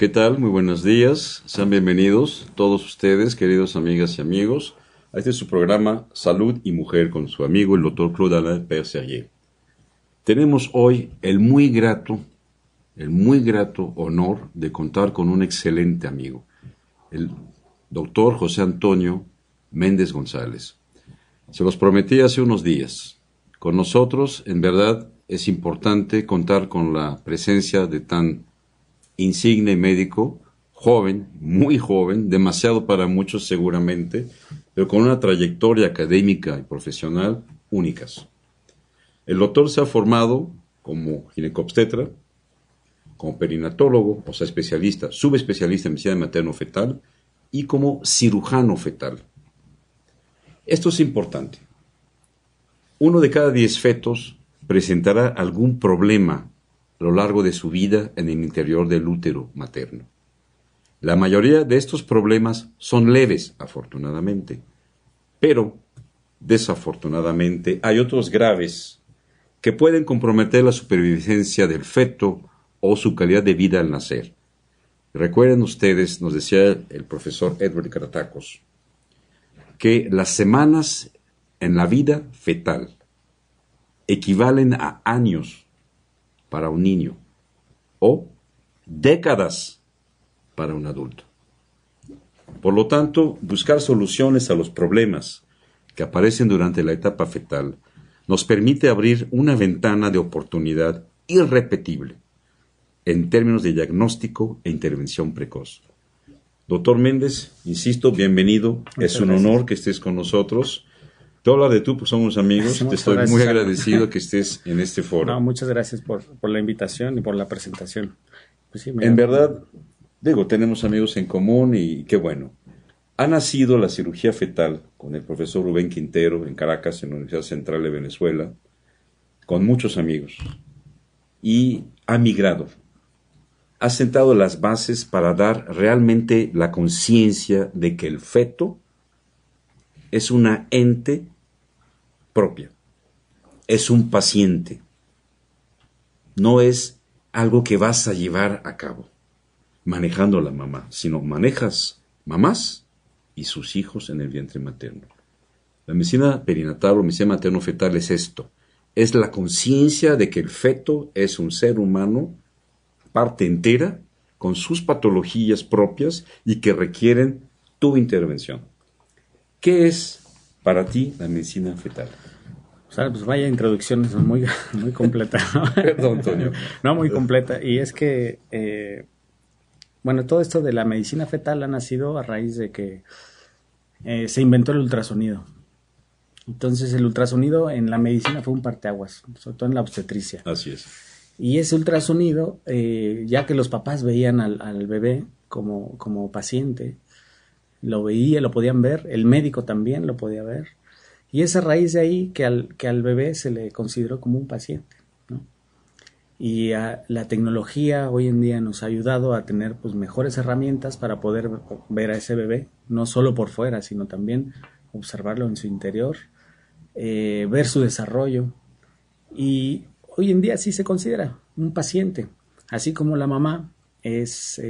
¿Qué tal? Muy buenos días. Sean bienvenidos todos ustedes, queridos amigas y amigos, a este su programa Salud y Mujer con su amigo el doctor Claude Alain Perserier. Tenemos hoy el muy grato honor de contar con un excelente amigo, el doctor José Antonio Méndez González. Se los prometí hace unos días. Con nosotros, en verdad, es importante contar con la presencia de tan insigne médico, joven, muy joven, demasiado para muchos seguramente, pero con una trayectoria académica y profesional únicas. El doctor se ha formado como ginecobstetra, como perinatólogo, o sea, especialista, subespecialista en medicina materno-fetal y como cirujano fetal. Esto es importante. 1 de cada 10 fetos presentará algún problema a lo largo de su vida en el interior del útero materno. La mayoría de estos problemas son leves, afortunadamente, pero desafortunadamente hay otros graves que pueden comprometer la supervivencia del feto o su calidad de vida al nacer. Recuerden ustedes, nos decía el profesor Edward Gratacos, que las semanas en la vida fetal equivalen a años para un niño o décadas para un adulto. Por lo tanto, buscar soluciones a los problemas que aparecen durante la etapa fetal nos permite abrir una ventana de oportunidad irrepetible en términos de diagnóstico e intervención precoz. Doctor Méndez, insisto, bienvenido. Es un honor que estés con nosotros. Te voy a hablar de tú, pues somos amigos. Te estoy muy agradecido que estés en este foro. No, muchas gracias por la invitación y por la presentación. Pues sí, en verdad, tenemos amigos en común y qué bueno. Ha nacido la cirugía fetal con el profesor Rubén Quintero en Caracas, en la Universidad Central de Venezuela, con muchos amigos. Y ha migrado. Ha sentado las bases para dar realmente la conciencia de que el feto es una ente propia, es un paciente, no es algo que vas a llevar a cabo manejando a la mamá, sino manejas mamás y sus hijos en el vientre materno. La medicina perinatal o medicina materno-fetal es esto, es la conciencia de que el feto es un ser humano, parte entera, con sus patologías propias y que requieren tu intervención. ¿Qué es para ti la medicina fetal? O sea, pues vaya introducción, es muy completa, ¿no? Perdón, Antonio. No, muy completa. Y es que, todo esto de la medicina fetal ha nacido a raíz de que se inventó el ultrasonido. Entonces, el ultrasonido en la medicina fue un parteaguas, sobre todo en la obstetricia. Así es. Y ese ultrasonido, ya que los papás veían al bebé como paciente, lo podían ver, el médico también lo podía ver, y es a raíz de ahí que al bebé se le consideró como un paciente, ¿no? Y la tecnología hoy en día nos ha ayudado a tener pues mejores herramientas para poder ver a ese bebé, no solo por fuera, sino también observarlo en su interior, ver su desarrollo, y hoy en día sí se considera un paciente, así como la mamá es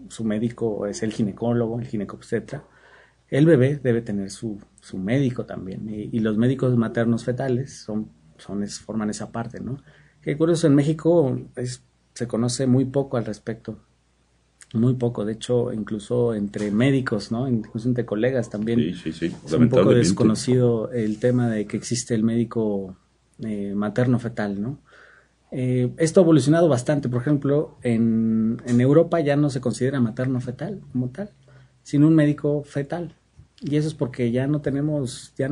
su médico, es el ginecólogo, el ginecobstetra. El bebé debe tener su médico también, y los médicos maternos fetales forman esa parte, ¿no? Que curioso, en México se conoce muy poco al respecto, muy poco, de hecho, incluso entre médicos, ¿no? Incluso entre colegas también. Sí, es un poco desconocido el tema de que existe el médico materno fetal, ¿no? Esto ha evolucionado bastante. Por ejemplo, en Europa ya no se considera materno fetal como tal, sino un médico fetal, y eso es porque ya no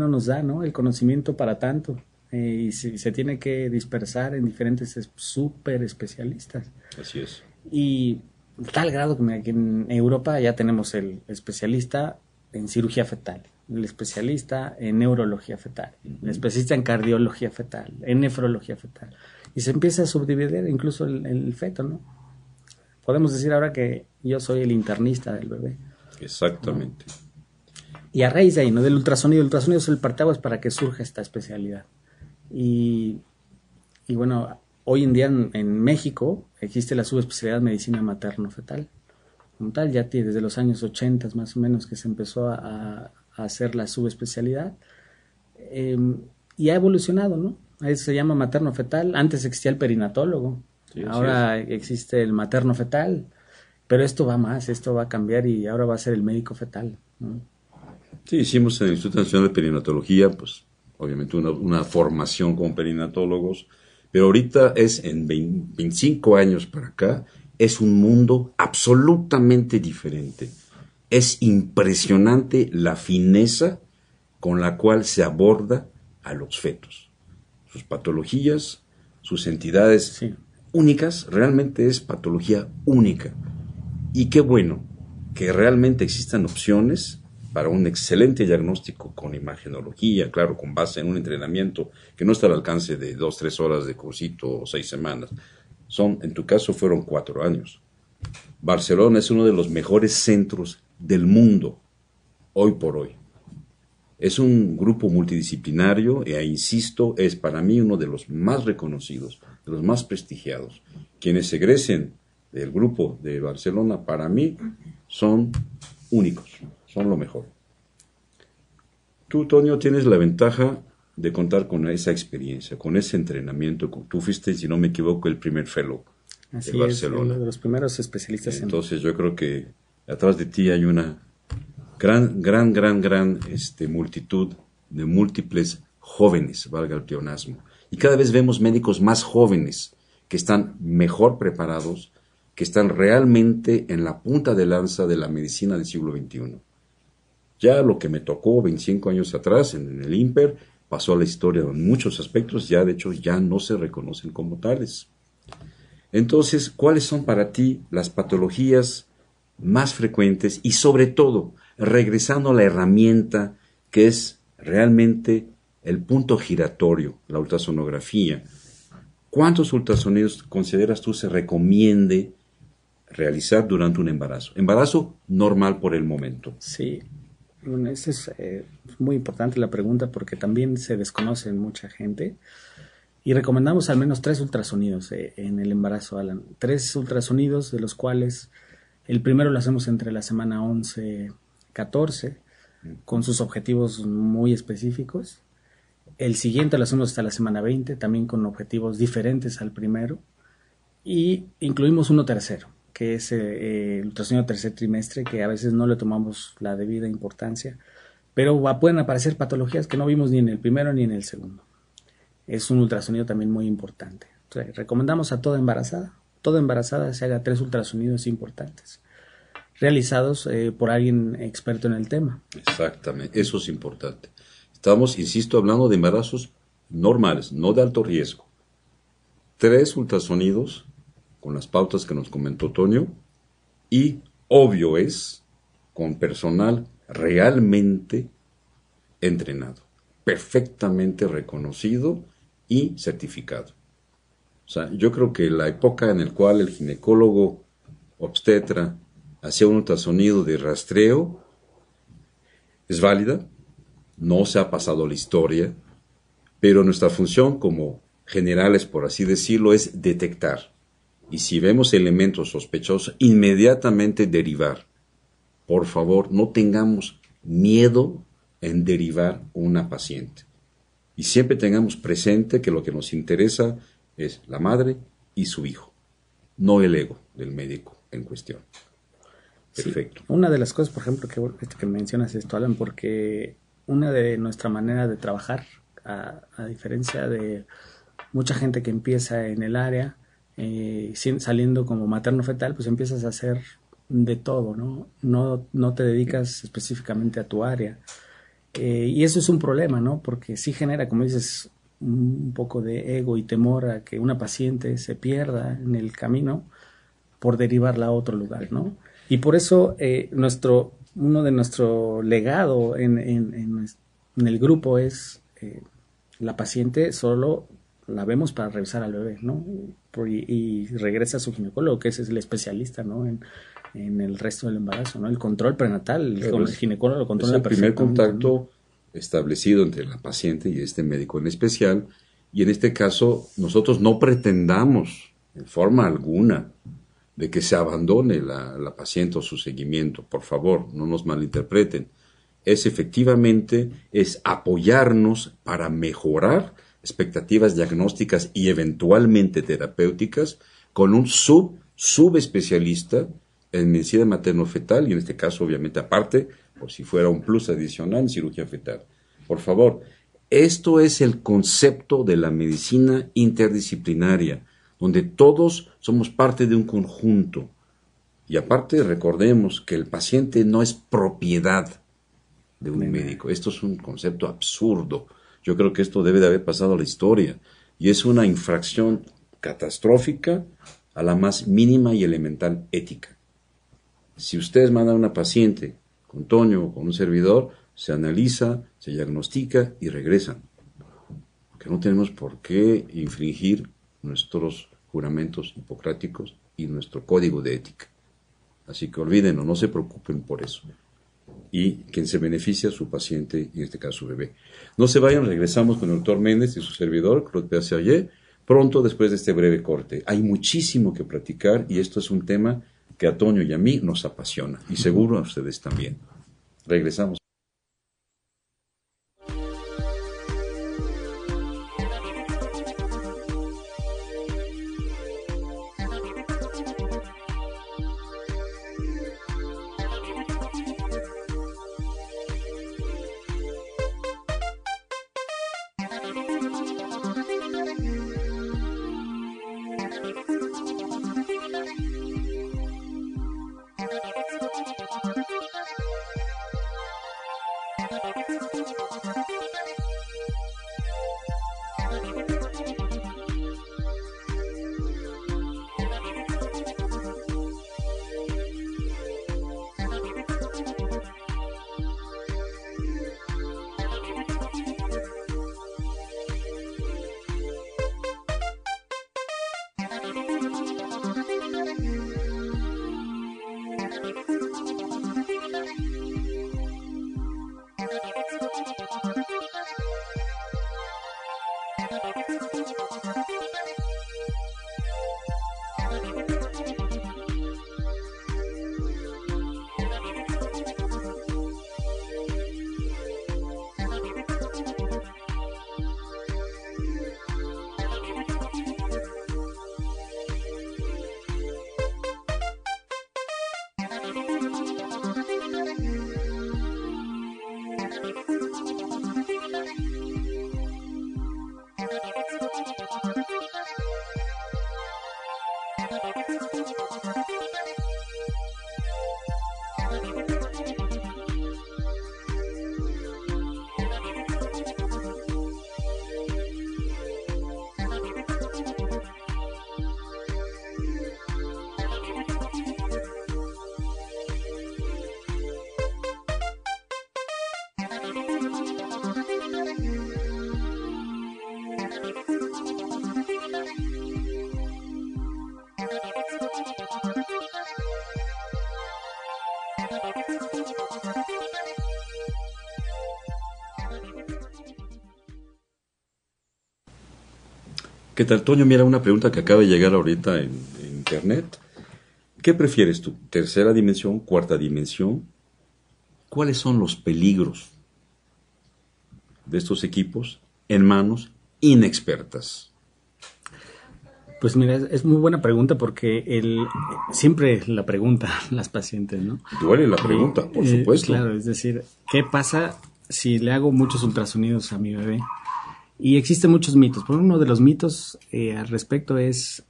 nos da, ¿no?, el conocimiento para tanto, y se tiene que dispersar en diferentes super especialistas. Así es. Y tal grado que en Europa ya tenemos el especialista en cirugía fetal, el especialista en neurología fetal, el especialista en cardiología fetal, en nefrología fetal, y se empieza a subdividir incluso el feto, ¿no? Podemos decir ahora que yo soy el internista del bebé. Exactamente. ¿No? Y a raíz de ahí, ¿no?, del ultrasonido. El ultrasonido es el parteaguas para que surja esta especialidad. Y bueno, hoy en día en México existe la subespecialidad medicina materno-fetal. Como tal, ya tiene desde los años 80 más o menos que se empezó a hacer la subespecialidad. Y ha evolucionado, ¿no? Ahí se llama materno-fetal. Antes existía el perinatólogo. Sí, ahora existe el materno-fetal. Pero esto va más, esto va a cambiar y ahora va a ser el médico fetal, ¿no? Sí, hicimos en el Instituto Nacional de Perinatología, pues obviamente una formación como perinatólogos, pero ahorita es en 25 años para acá, es un mundo absolutamente diferente. Es impresionante la fineza con la cual se aborda a los fetos. Sus patologías, sus entidades únicas, realmente es patología única. Y qué bueno que realmente existan opciones para un excelente diagnóstico con imagenología, claro, con base en un entrenamiento que no está al alcance de 2-3 horas de cursito o 6 semanas. En tu caso fueron 4 años. Barcelona es uno de los mejores centros del mundo, hoy por hoy. Es un grupo multidisciplinario e, insisto, es para mí uno de los más reconocidos, de los más prestigiados. Quienes egresen del grupo de Barcelona, para mí, son únicos, son lo mejor. Tú, Tonio, tienes la ventaja de contar con esa experiencia, con ese entrenamiento. Tú fuiste, si no me equivoco, el primer fellow de Barcelona. Uno de los primeros especialistas. Entonces yo creo que atrás de ti hay una gran multitud de múltiples jóvenes, valga el pleonasmo. Y cada vez vemos médicos más jóvenes que están mejor preparados, que están realmente en la punta de lanza de la medicina del siglo XXI. Ya lo que me tocó 25 años atrás en el INPER pasó a la historia en muchos aspectos, ya de hecho ya no se reconocen como tales. Entonces, ¿cuáles son para ti las patologías más frecuentes y sobre todo, regresando a la herramienta que es realmente el punto giratorio, la ultrasonografía? ¿Cuántos ultrasonidos consideras tú se recomiende realizar durante un embarazo? Embarazo normal por el momento. Sí, bueno, eso es muy importante la pregunta porque también se desconoce en mucha gente. Y recomendamos al menos 3 ultrasonidos en el embarazo, Alan. 3 ultrasonidos, de los cuales el primero lo hacemos entre la semana 11-14, con sus objetivos muy específicos. El siguiente lo hacemos hasta la semana 20, también con objetivos diferentes al primero. Y incluimos uno tercero, que es el ultrasonido tercer trimestre, que a veces no le tomamos la debida importancia, pero pueden aparecer patologías que no vimos ni en el primero ni en el segundo. Es un ultrasonido también muy importante. Entonces, recomendamos a toda embarazada se haga 3 ultrasonidos importantes, realizados por alguien experto en el tema. Exactamente, eso es importante. Estamos, insisto, hablando de embarazos normales, no de alto riesgo. 3 ultrasonidos con las pautas que nos comentó Tonio y, obvio es, con personal realmente entrenado, perfectamente reconocido y certificado. O sea, yo creo que la época en la cual el ginecólogo obstetra hacía un ultrasonido de rastreo es válida, no se ha pasado la historia, pero nuestra función como generales, por así decirlo, es detectar. Y si vemos elementos sospechosos, inmediatamente derivar. Por favor, no tengamos miedo en derivar una paciente. Y siempre tengamos presente que lo que nos interesa es la madre y su hijo, no el ego del médico en cuestión. Perfecto. Sí, una de las cosas, por ejemplo, que mencionas esto, Alan, porque una de nuestra manera de trabajar, a diferencia de mucha gente que empieza en el área, saliendo como materno-fetal, pues empiezas a hacer de todo, ¿no? No te dedicas específicamente a tu área. Y eso es un problema, ¿no? Porque sí genera, como dices, un poco de ego y temor a que una paciente se pierda en el camino por derivarla a otro lugar, ¿no? Y por eso uno de nuestro legado en el grupo es la paciente solo la vemos para revisar al bebé, ¿no? Y regresa a su ginecólogo, que ese es el especialista, ¿no? En el resto del embarazo, ¿no? El control prenatal, el ginecólogo lo controla perfectamente. Es el primer contacto establecido entre la paciente y este médico en especial, Y en este caso, nosotros no pretendamos en forma alguna de que se abandone la paciente o su seguimiento. Por favor, no nos malinterpreten. Es apoyarnos para mejorar expectativas diagnósticas y eventualmente terapéuticas con un subespecialista en medicina materno-fetal y en este caso obviamente aparte, por si fuera un plus adicional, en cirugía fetal. Por favor, esto es el concepto de la medicina interdisciplinaria, donde todos somos parte de un conjunto. Y aparte recordemos que el paciente no es propiedad de un médico. Esto es un concepto absurdo. Yo creo que esto debe de haber pasado a la historia. Y es una infracción catastrófica a la más mínima y elemental ética. Si ustedes mandan a una paciente con Toño o con un servidor, se analiza, se diagnostica y regresan. Porque no tenemos por qué infringir nuestros juramentos hipocráticos y nuestro código de ética. Así que olvídenlo, no se preocupen por eso. Y quien se beneficia es su paciente, y en este caso su bebé. No se vayan, regresamos con el doctor Méndez y su servidor, Claude Perserier, pronto después de este breve corte. Hay muchísimo que platicar y esto es un tema que a Toño y a mí nos apasiona, y seguro a ustedes también. Regresamos. ¿Qué tal, Toño? Mira, una pregunta que acaba de llegar ahorita en internet. ¿Qué prefieres tú? ¿Tercera dimensión? ¿Cuarta dimensión? ¿Cuáles son los peligros de estos equipos en manos inexpertas? Pues mira, es muy buena pregunta porque siempre la preguntan las pacientes, ¿no? Duele la pregunta, por supuesto. Claro, es decir, ¿qué pasa si le hago muchos ultrasonidos a mi bebé? Y existen muchos mitos. Por uno de los mitos al respecto es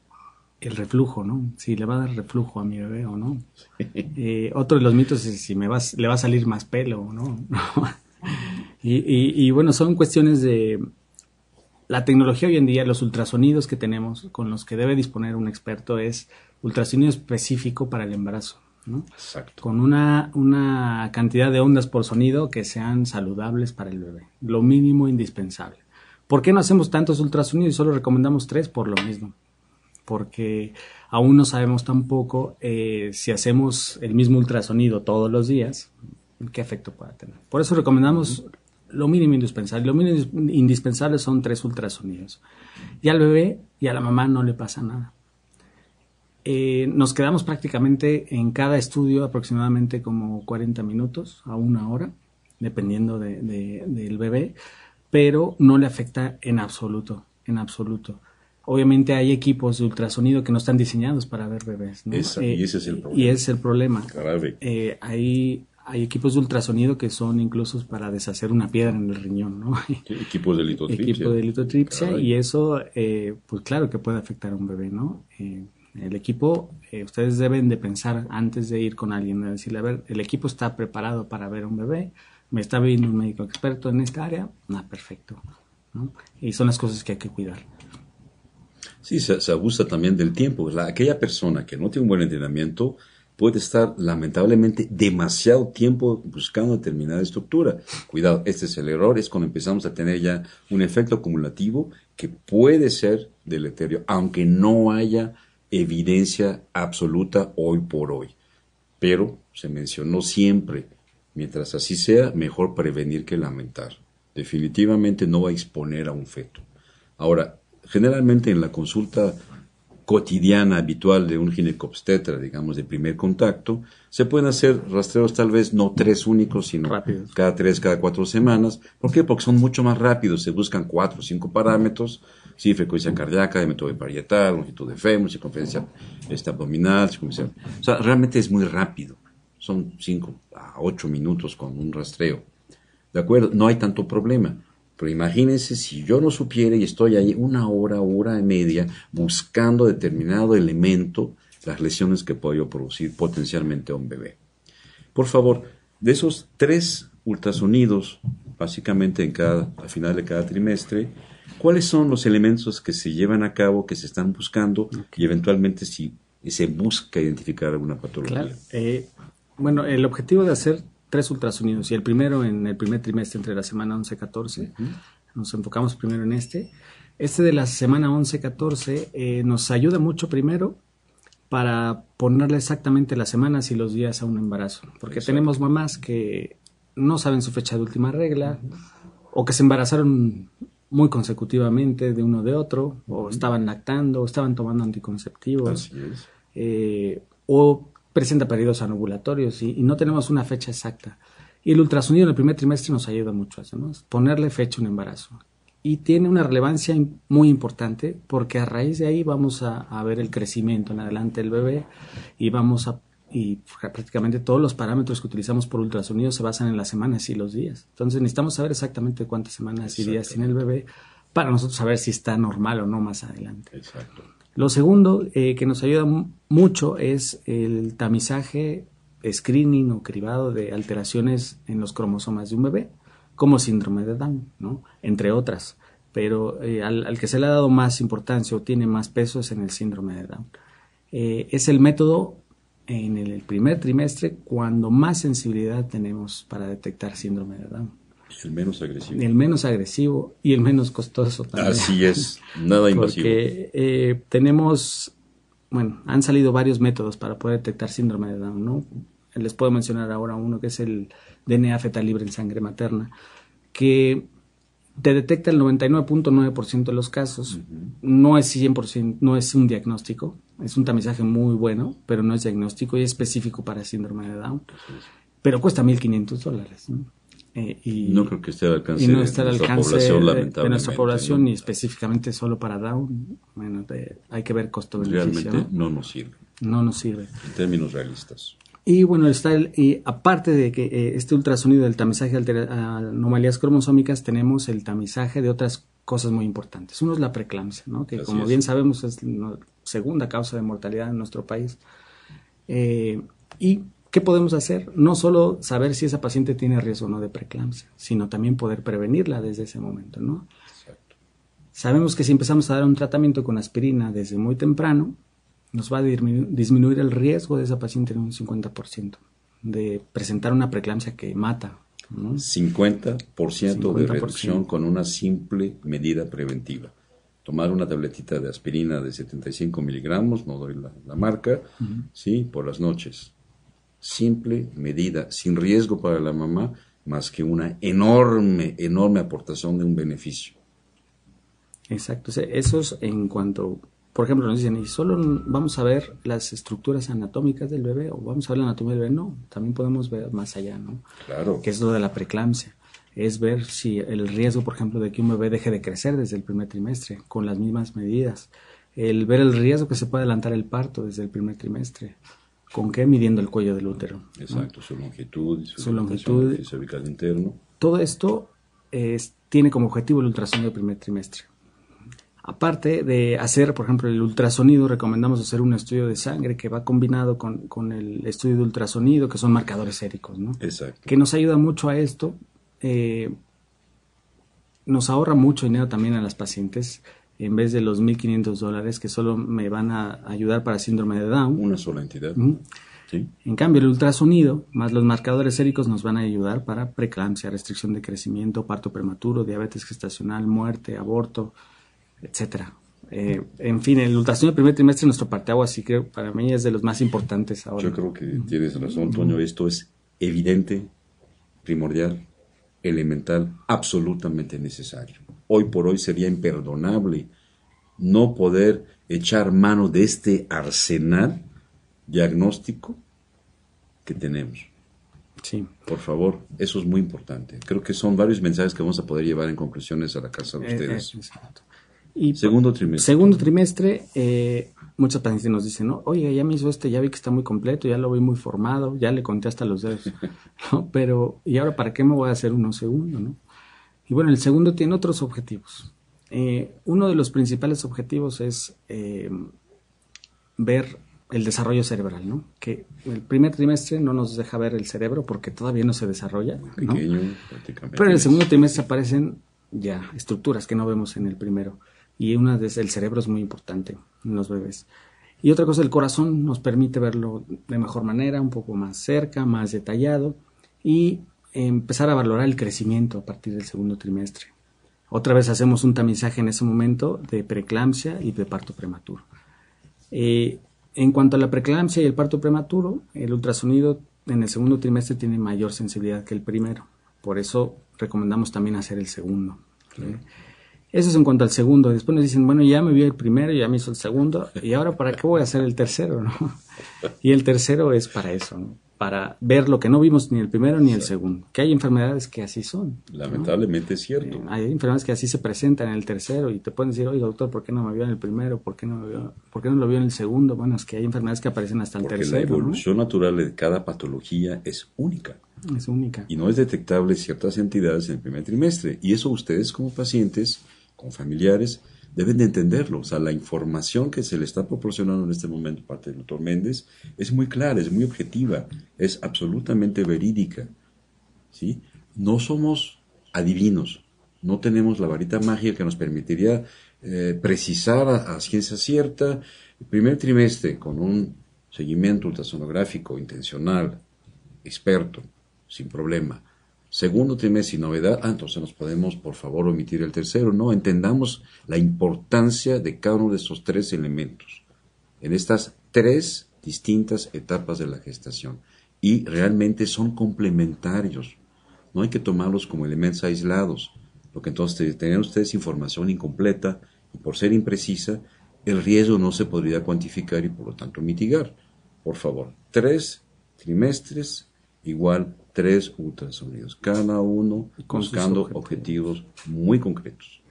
el reflujo, ¿no? Si le va a dar reflujo a mi bebé o no. Otro de los mitos es si le va a salir más pelo o no. Y bueno, son cuestiones de la tecnología hoy en día. Los ultrasonidos que tenemos, con los que debe disponer un experto, es ultrasonido específico para el embarazo, ¿no? Exacto. Con una cantidad de ondas por sonido que sean saludables para el bebé. Lo mínimo indispensable. ¿Por qué no hacemos tantos ultrasonidos y solo recomendamos 3? Por lo mismo. Porque aún no sabemos tampoco si hacemos el mismo ultrasonido todos los días, qué efecto pueda tener. Por eso recomendamos lo mínimo indispensable. Lo mínimo indispensable son 3 ultrasonidos. Y al bebé y a la mamá no le pasa nada. Nos quedamos prácticamente en cada estudio aproximadamente como 40 minutos a 1 hora, dependiendo del bebé, pero no le afecta en absoluto, en absoluto. Obviamente hay equipos de ultrasonido que no están diseñados para ver bebés, ¿no? Y ese es el problema. Y ese es el problema. Grave. Hay equipos de ultrasonido que son incluso para deshacer una piedra en el riñón, ¿no? Sí, equipos de litotripsia. Equipo de litotripsia. Caray. Y eso, pues claro que puede afectar a un bebé, ¿no? El equipo, ustedes deben de pensar antes de ir con alguien, de decirle, a ver, el equipo está preparado para ver a un bebé, me está viendo un médico experto en esta área, perfecto, ¿no? Y son las cosas que hay que cuidar. Sí, se abusa también del tiempo. Aquella persona que no tiene un buen entrenamiento puede estar lamentablemente demasiado tiempo buscando determinada estructura. Cuidado, este es el error, es cuando empezamos a tener ya un efecto acumulativo que puede ser deleterio, aunque no haya evidencia absoluta hoy por hoy. Pero se mencionó siempre, mientras así sea, mejor prevenir que lamentar. Definitivamente no va a exponer a un feto. Ahora, generalmente en la consulta cotidiana, habitual de un ginecobstetra, digamos, de primer contacto, se pueden hacer rastreos tal vez no 3 únicos, sino rápidos, cada 3, cada 4 semanas. ¿Por qué? Porque son mucho más rápidos, se buscan 4 o 5 parámetros, sí, frecuencia cardíaca, diámetro parietal, longitud de fémur, circunferencia abdominal, circunferencia. O sea, realmente es muy rápido, son 5 a 8 minutos con un rastreo. ¿De acuerdo? No hay tanto problema. Pero imagínense si yo no supiera y estoy ahí 1 hora, hora y media buscando determinado elemento, las lesiones que puedo yo producir potencialmente a un bebé. Por favor, de esos 3 ultrasonidos, básicamente al final de cada trimestre, ¿cuáles son los elementos que se llevan a cabo, que se están buscando y eventualmente si se busca identificar alguna patología? Claro. Bueno, el objetivo de hacer 3 ultrasonidos y el primero en el primer trimestre entre la semana 11-14, nos enfocamos primero en este de la semana 11-14 nos ayuda mucho primero para ponerle exactamente las semanas y los días a un embarazo, porque tenemos mamás que no saben su fecha de última regla o que se embarazaron muy consecutivamente de uno de otro, o estaban lactando, o estaban tomando anticonceptivos. Así es. O presenta periodos anovulatorios y no tenemos una fecha exacta. Y el ultrasonido en el primer trimestre nos ayuda mucho a eso, ¿no? Ponerle fecha a un embarazo. Y tiene una relevancia muy importante porque a raíz de ahí vamos a ver el crecimiento en adelante del bebé y prácticamente todos los parámetros que utilizamos por ultrasonido se basan en las semanas y los días. Entonces necesitamos saber exactamente cuántas semanas y días tiene el bebé para nosotros saber si está normal o no más adelante. Exacto. Lo segundo que nos ayuda mucho es el tamizaje, screening o cribado de alteraciones en los cromosomas de un bebé, como síndrome de Down, ¿no? Entre otras. Pero al que se le ha dado más importancia o tiene más peso es en el síndrome de Down. Es el método en el primer trimestre cuando más sensibilidad tenemos para detectar síndrome de Down. El menos agresivo. El menos agresivo y el menos costoso también. Así es, nada invasivo. Porque han salido varios métodos para poder detectar síndrome de Down, ¿no? Les puedo mencionar ahora uno que es el DNA fetal libre en sangre materna, que te detecta el 99.9% de los casos. No es 100%, no es un diagnóstico, es un tamizaje muy bueno, pero no es diagnóstico y es específico para síndrome de Down. Pero cuesta $1,500, ¿no? No creo que esté al alcance, de nuestra población, lamentablemente. De nuestra población, y específicamente solo para Down. Bueno, hay que ver costo-beneficio. Realmente no nos sirve. No nos sirve. En términos realistas. Y bueno, y aparte de que este ultrasonido del tamizaje de anomalías cromosómicas, tenemos el tamizaje de otras cosas muy importantes. Uno es la preeclampsia, ¿no? Que como bien sabemos es la segunda causa de mortalidad en nuestro país. Y ¿qué podemos hacer? No solo saber si esa paciente tiene riesgo o no de preeclampsia, sino también poder prevenirla desde ese momento, ¿no? Exacto. Sabemos que si empezamos a dar un tratamiento con aspirina desde muy temprano, nos va a disminuir el riesgo de esa paciente en un 50% de presentar una preeclampsia que mata, ¿no? 50% de reducción con una simple medida preventiva. Tomar una tabletita de aspirina de 75 miligramos, no doy la marca, ¿sí? Por las noches. Simple medida, sin riesgo para la mamá, más que una enorme, enorme aportación de un beneficio. Exacto. O sea, eso es en cuanto, por ejemplo, nos dicen, ¿y solo vamos a ver las estructuras anatómicas del bebé o vamos a ver la anatomía del bebé? No, también podemos ver más allá, ¿no? Claro. Que es lo de la preeclampsia. Es ver si el riesgo, por ejemplo, de que un bebé deje de crecer desde el primer trimestre con las mismas medidas. El ver el riesgo que se puede adelantar el parto desde el primer trimestre. ¿Con qué? Midiendo el cuello del útero. Exacto, ¿no? Su longitud, su longitud, el cervical interno. Todo esto tiene como objetivo el ultrasonido del primer trimestre. Aparte de hacer, por ejemplo, el ultrasonido, recomendamos hacer un estudio de sangre que va combinado con el estudio de ultrasonido, que son marcadores séricos, ¿no? Exacto. Que nos ayuda mucho a esto. Nos ahorra mucho dinero también a las pacientes. En vez de los $1,500 que solo me van a ayudar para síndrome de Down. Una sola entidad. ¿Sí? En cambio, el ultrasonido más los marcadores séricos nos van a ayudar para preeclampsia, restricción de crecimiento, parto prematuro, diabetes gestacional, muerte, aborto, etcétera. En fin, el ultrasonido del primer trimestre es nuestro parteaguas, así que para mí es de los más importantes ahora. Yo creo que tienes razón, Toño. Esto es evidente, primordial, elemental, absolutamente necesario. Hoy por hoy sería imperdonable no poder echar mano de este arsenal diagnóstico que tenemos. Sí. Por favor, eso es muy importante. Creo que son varios mensajes que vamos a poder llevar en conclusiones a la casa de ustedes. Exacto. Y segundo trimestre. Segundo trimestre, muchas pacientes nos dicen, ¿no? Oye, ya me hizo ya vi que está muy completo, ya lo vi muy formado, ya le conté hasta los dedos. ¿No? Pero, ¿y ahora para qué me voy a hacer uno segundo, no? Y bueno, el segundo tiene otros objetivos. Uno de los principales objetivos es ver el desarrollo cerebral, ¿no? Que el primer trimestre no nos deja ver el cerebro porque todavía no se desarrolla, ¿no? Pequeño, prácticamente. Pero en el segundo trimestre aparecen ya estructuras que no vemos en el primero. Y una de el cerebro es muy importante en los bebés. Y otra cosa, el corazón nos permite verlo de mejor manera, un poco más cerca, más detallado, y empezar a valorar el crecimiento a partir del segundo trimestre. Otra vez hacemos un tamizaje en ese momento de preeclampsia y de parto prematuro. En cuanto a la preeclampsia y el parto prematuro, el ultrasonido en el segundo trimestre tiene mayor sensibilidad que el primero. Por eso recomendamos también hacer el segundo. ¿Sí? Eso es en cuanto al segundo. Después nos dicen, bueno, ya me vio el primero, ya me hizo el segundo, y ahora ¿para qué voy a hacer el tercero? ¿No? Y el tercero es para eso, ¿no? Para ver lo que no vimos ni el primero ni el segundo. Que hay enfermedades que así son. Lamentablemente, ¿no? Es cierto. Hay enfermedades que así se presentan en el tercero y te pueden decir, oye doctor, ¿por qué no me vio en el primero? ¿Por qué no lo vio en el segundo? Bueno, es que hay enfermedades que aparecen hasta el tercero. Porque la evolución natural de cada patología es única. Es única. Y no es detectable ciertas entidades en el primer trimestre. Y eso ustedes como pacientes, como familiares, deben de entenderlo. O sea, la información que se le está proporcionando en este momento parte del doctor Méndez es muy clara, es muy objetiva, es absolutamente verídica. ¿Sí? No somos adivinos, no tenemos la varita mágica que nos permitiría precisar a ciencia cierta el primer trimestre con un seguimiento ultrasonográfico intencional, experto, sin problema. Segundo trimestre sin novedad, entonces nos podemos, por favor, omitir el tercero. No, entendamos la importancia de cada uno de estos tres elementos en estas tres distintas etapas de la gestación. Y realmente son complementarios. No hay que tomarlos como elementos aislados, porque entonces tener ustedes información incompleta y por ser imprecisa, el riesgo no se podría cuantificar y por lo tanto mitigar. Por favor, 3 trimestres igual 3 ultrasonidos, cada uno buscando objetivos muy concretos.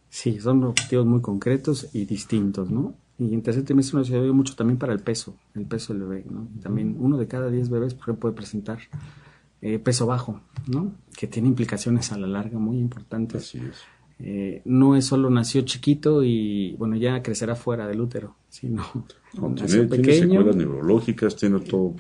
Sí, son objetivos muy concretos y distintos, ¿no? Y en tercer trimestre nos ayuda mucho también para el peso del bebé, ¿no? También 1 de cada 10 bebés, por ejemplo, puede presentar peso bajo, ¿no? Que tiene implicaciones a la larga muy importantes. Así es. No es solo nació chiquito y, bueno, ya crecerá fuera del útero, sino nació pequeño, tiene secuelas neurológicas, tiene todo,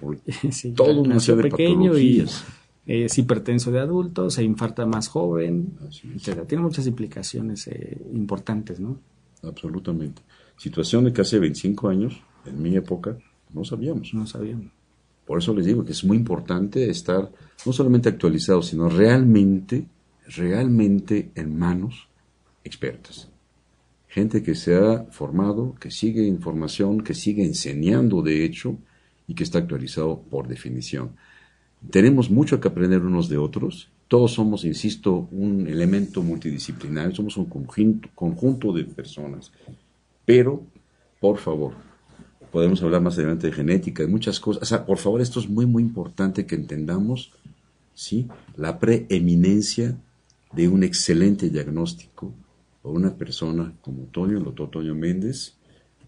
sí, todo una serie de patologías. Y es hipertenso de adulto, se infarta más joven, etc. Tiene muchas implicaciones importantes, ¿no? Absolutamente. Situaciones que hace 25 años, en mi época, no sabíamos. No sabíamos. Por eso les digo que es muy importante estar no solamente actualizados, sino realmente en manos expertas. Gente que se ha formado, que sigue información, que sigue enseñando de hecho y que está actualizado por definición. Tenemos mucho que aprender unos de otros Todos somos, insisto, un elemento multidisciplinario, somos un conjunto de personas. Pero, por favor, podemos hablar más adelante de genética, de muchas cosas. O sea, por favor, esto es muy, muy importante que entendamos, ¿sí?, la preeminencia de un excelente diagnóstico por una persona como Toño, el doctor Toño Méndez,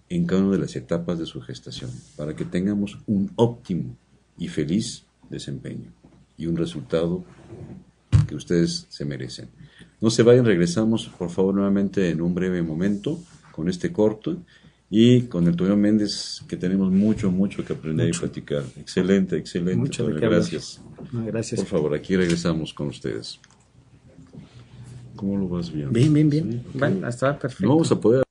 en cada una de las etapas de su gestación, para que tengamos un óptimo y feliz desempeño y un resultado que ustedes se merecen. No se vayan, regresamos por favor nuevamente en un breve momento con este corto y con el Toño Méndez, que tenemos mucho, mucho que aprender y platicar. Excelente, excelente. Mucho de Toño, qué hablar. gracias. No, gracias. Por favor, aquí regresamos con ustedes. ¿Cómo lo vas viendo? Bien, bien, bien. ¿Sí? Okay. Bueno, está perfecto. No vamos a poder.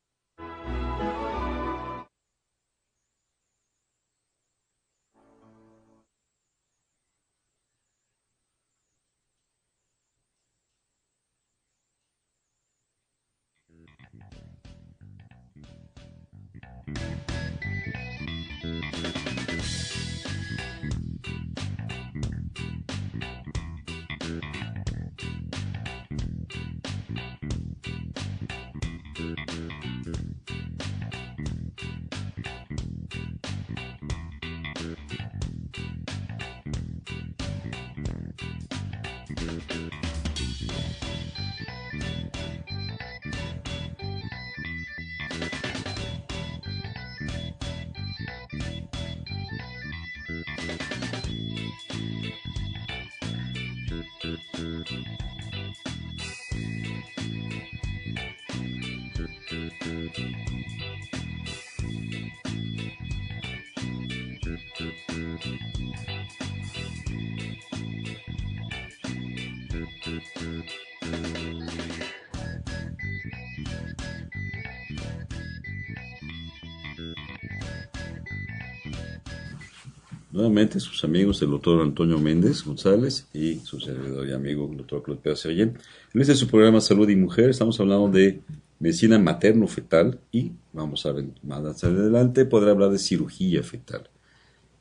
Nuevamente sus amigos, el doctor Antonio Méndez González y su servidor y amigo, el doctor Claude Pérez Sergent. En este es su programa Salud y Mujer. Estamos hablando de medicina materno-fetal y vamos a ver más adelante, podrá hablar de cirugía fetal.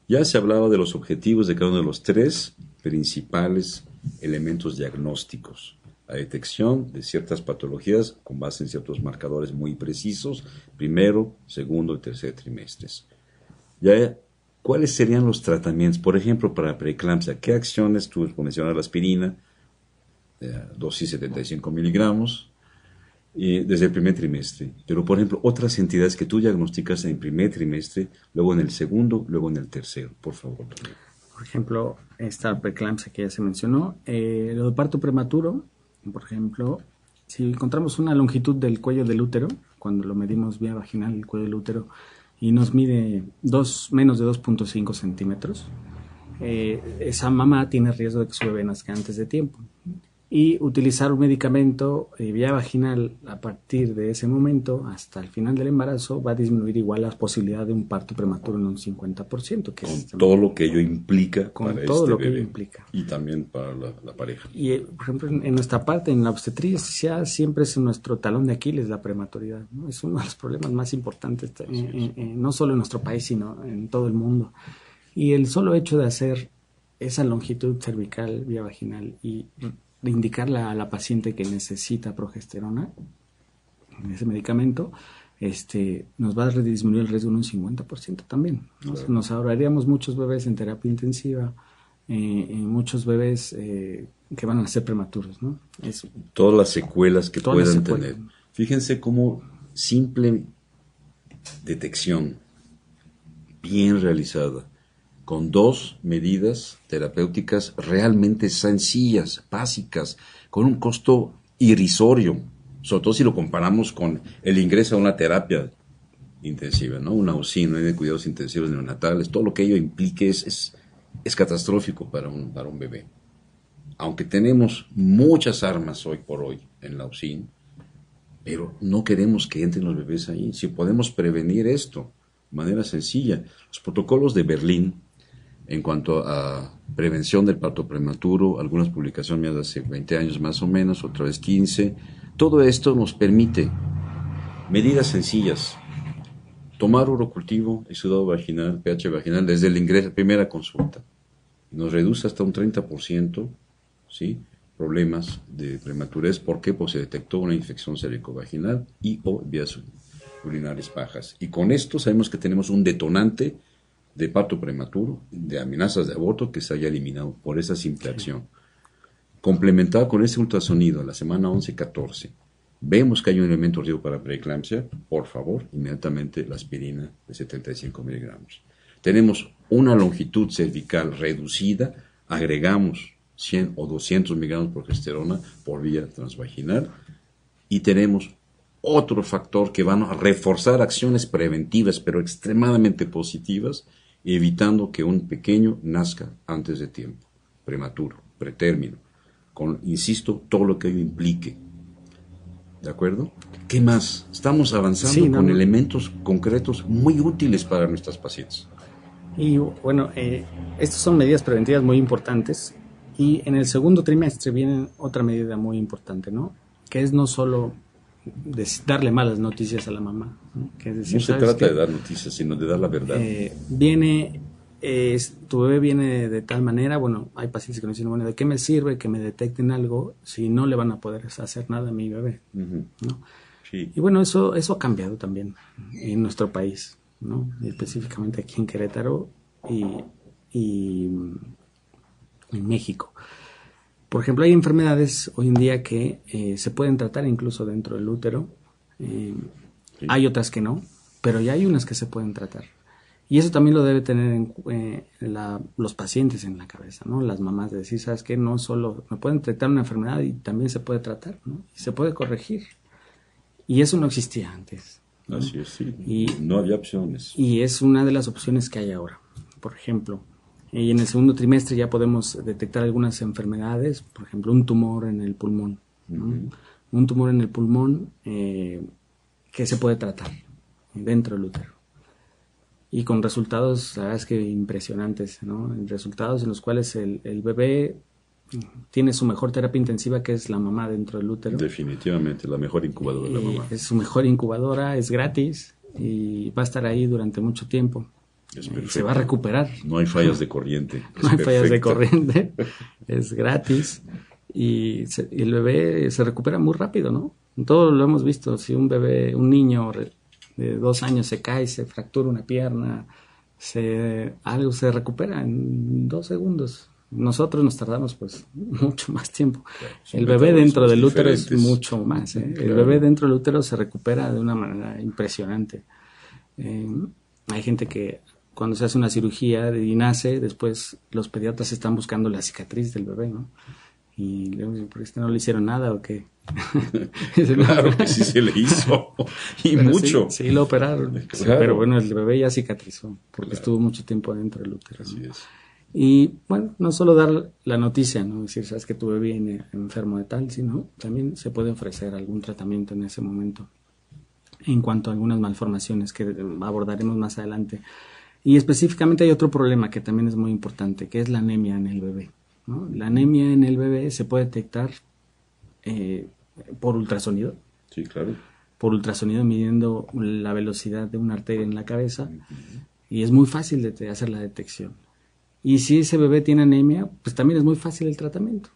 Ya se hablaba de los objetivos de cada uno de los tres principales elementos diagnósticos. La detección de ciertas patologías con base en ciertos marcadores muy precisos, primero, segundo y tercer trimestres. Ya, ¿cuáles serían los tratamientos? Por ejemplo, para preeclampsia, ¿qué acciones? Tú mencionas la aspirina, dosis 75 miligramos, desde el primer trimestre. Pero, por ejemplo, otras entidades que tú diagnosticas en el primer trimestre, luego en el segundo, luego en el tercero, por favor. Por ejemplo, esta preeclampsia que ya se mencionó, lo de parto prematuro, por ejemplo, si encontramos una longitud del cuello del útero, cuando lo medimos vía vaginal, el cuello del útero, y nos mide menos de 2.5 centímetros, esa mamá tiene riesgo de que su bebé nazca antes de tiempo. Y utilizar un medicamento vía vaginal a partir de ese momento hasta el final del embarazo va a disminuir igual la posibilidad de un parto prematuro en un 50%. Que con todo lo que ello implica con para todo este lo que bebé. ello implica. Y también para la pareja. Y, por ejemplo, en nuestra parte, en la obstetricia, siempre es nuestro talón de Aquiles la prematuridad, ¿no? Es uno de los problemas más importantes, no solo en nuestro país, sino en todo el mundo. Y el solo hecho de hacer esa longitud cervical vía vaginal y de indicarle a la paciente que necesita progesterona, en ese medicamento, nos va a disminuir el riesgo en un 50% también, ¿no? Claro. Nos ahorraríamos muchos bebés en terapia intensiva, muchos bebés que van a ser prematuros, ¿no? Todas las secuelas que puedan tener. Fíjense cómo simple detección bien realizada, con dos medidas terapéuticas realmente sencillas, básicas, con un costo irrisorio, sobre todo si lo comparamos con el ingreso a una terapia intensiva, ¿no? Una UCI, ¿no? De cuidados intensivos neonatales, todo lo que ello implique es catastrófico para un bebé. Aunque tenemos muchas armas hoy por hoy en la UCI, pero no queremos que entren los bebés ahí. Si podemos prevenir esto de manera sencilla, los protocolos de Berlín en cuanto a prevención del parto prematuro, algunas publicaciones de hace 20 años más o menos, otra vez 15, todo esto nos permite medidas sencillas. Tomar urocultivo y sudado vaginal, pH vaginal, desde el ingreso, primera consulta. Nos reduce hasta un 30%, ¿sí?, problemas de prematurez. ¿Por qué? Pues se detectó una infección cervicovaginal y o vías urinarias bajas. Y con esto sabemos que tenemos un detonante de parto prematuro, de amenazas de aborto que se haya eliminado por esa simple acción. Complementado con ese ultrasonido a la semana 11-14, vemos que hay un elemento riesgo para preeclampsia, por favor, inmediatamente la aspirina de 75 miligramos. Tenemos una longitud cervical reducida, agregamos 100 o 200 miligramos de progesterona por vía transvaginal y tenemos otro factor que van a reforzar acciones preventivas, pero extremadamente positivas, evitando que un pequeño nazca antes de tiempo, prematuro, pretérmino, con, insisto, todo lo que ello implique. ¿De acuerdo? ¿Qué más? Estamos avanzando con elementos concretos muy útiles para nuestras pacientes. Y bueno, estas son medidas preventivas muy importantes. Y en el segundo trimestre viene otra medida muy importante, ¿no? Que es no solo darle malas noticias a la mamá, ¿no? Que es decir, no se trata de dar noticias, sino de dar la verdad. Tu bebé viene de tal manera, bueno, hay pacientes que nos dicen, bueno, ¿de qué me sirve que me detecten algo si no le van a poder hacer nada a mi bebé? Uh-huh. ¿No? Sí. Y bueno, eso ha cambiado también en nuestro país, ¿no? Específicamente aquí en Querétaro y en México. Por ejemplo, hay enfermedades hoy en día que se pueden tratar incluso dentro del útero. Sí. Hay otras que no, pero ya hay unas que se pueden tratar. Y eso también lo debe tener los pacientes en la cabeza, ¿no? Las mamás de decir, ¿sabes qué? No solo me pueden detectar una enfermedad y también se puede tratar, ¿no? Y se puede corregir. Y eso no existía antes, ¿no? Así es, sí. No había opciones. Y es una de las opciones que hay ahora. Por ejemplo, y en el segundo trimestre ya podemos detectar algunas enfermedades, por ejemplo, un tumor en el pulmón, ¿no? Uh-huh. Un tumor en el pulmón que se puede tratar dentro del útero. Y con resultados, la verdad es que impresionantes, ¿no? Resultados en los cuales el bebé tiene su mejor terapia intensiva, que es la mamá dentro del útero. Definitivamente, la mejor incubadora de la mamá. Es su mejor incubadora, es gratis y va a estar ahí durante mucho tiempo. Se va a recuperar. No hay fallas de corriente. No hay fallas de corriente. Es gratis y el bebé se recupera muy rápido, ¿no? Todos lo hemos visto. Si un bebé, un niño de 2 años se cae, se fractura una pierna, algo se recupera en 2 segundos. Nosotros nos tardamos pues mucho más tiempo. Claro, el bebé dentro del útero es mucho más. Claro. El bebé dentro del útero se recupera de una manera impresionante. Hay gente que cuando se hace una cirugía y nace, después los pediatras están buscando la cicatriz del bebé, ¿no? Y le digo, ¿por qué no le hicieron nada o qué? Claro que sí se le hizo. Y pero mucho. Sí, lo operaron. Claro. Sí, pero bueno, el bebé ya cicatrizó porque estuvo mucho tiempo dentro del útero, ¿no? Así es. Y bueno, no solo dar la noticia, ¿no? Decir, sabes que tu bebé viene enfermo de tal, sino también se puede ofrecer algún tratamiento en ese momento en cuanto a algunas malformaciones que abordaremos más adelante. Y específicamente hay otro problema que también es muy importante, que es la anemia en el bebé, ¿no? La anemia en el bebé se puede detectar por ultrasonido. Sí, claro. Por ultrasonido midiendo la velocidad de una arteria en la cabeza. Uh-huh. Y es muy fácil de hacer la detección. Y si ese bebé tiene anemia, pues también es muy fácil el tratamiento.